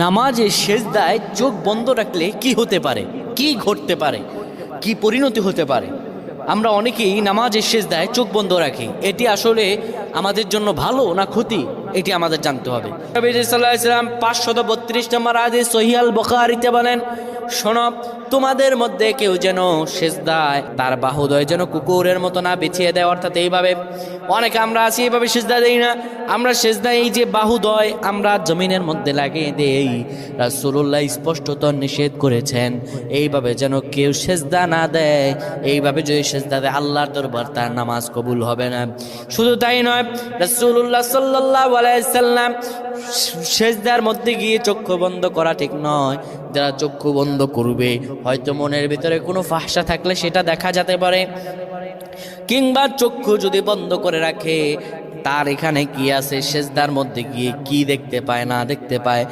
নামাজের সেজদায় চোখ বন্ধ রাখলে কি হতে পারে, কি ঘটতে পারে, কি পরিণতি হতে পারে? আমরা অনেকেই নামাজের সেজদায় চোখ বন্ধ রাখি। এটি আসলে আমাদের জন্য ভালো না ক্ষতি, এটি আমাদের জানতে হবে। নবী সাল্লাল্লাহু আলাইহি ওয়াসাল্লাম 532 নম্বর হাদিস সহিহ আল বুখারীতে বলেন, শোনো, তোমাদের মধ্যে কেউ যেন সেজদায় তার বাহুদয় যেন কুকুরের মতো না বিছিয়ে দেয়। অর্থাৎ এইভাবে অনেকে আমরা আছি, এইভাবে সেজদা দেই না। আমরা সেজদায় এই যে বাহুদয় আমরা জমিনের মধ্যে লাগিয়ে দেই। রাসূলুল্লাহ স্পষ্টত নিষেধ করেছেন এইভাবে যেন কেউ সেজদা না দেয়। এইভাবে যদি সেজদা দেয় আল্লাহর দরবার তার নামাজ কবুল হবে না। শুধু তাই নয়, রাসূলুল্লাহ সাল্লাল্লাহু আলাইহি সাল্লাম সেজদার মধ্যে গিয়ে চক্ষু বন্ধ করা ঠিক নয়। যারা চক্ষু বন্ধ করবে হয়তো মনের ভিতরে কোনো ফাহশা থাকলে সেটা দেখা যেতে পারে, কিংবা চক্ষু যদি বন্ধ করে রাখে তার এখানে কি আছে, সেজদার মধ্যে গিয়ে কি দেখতে পায় না দেখতে পায়।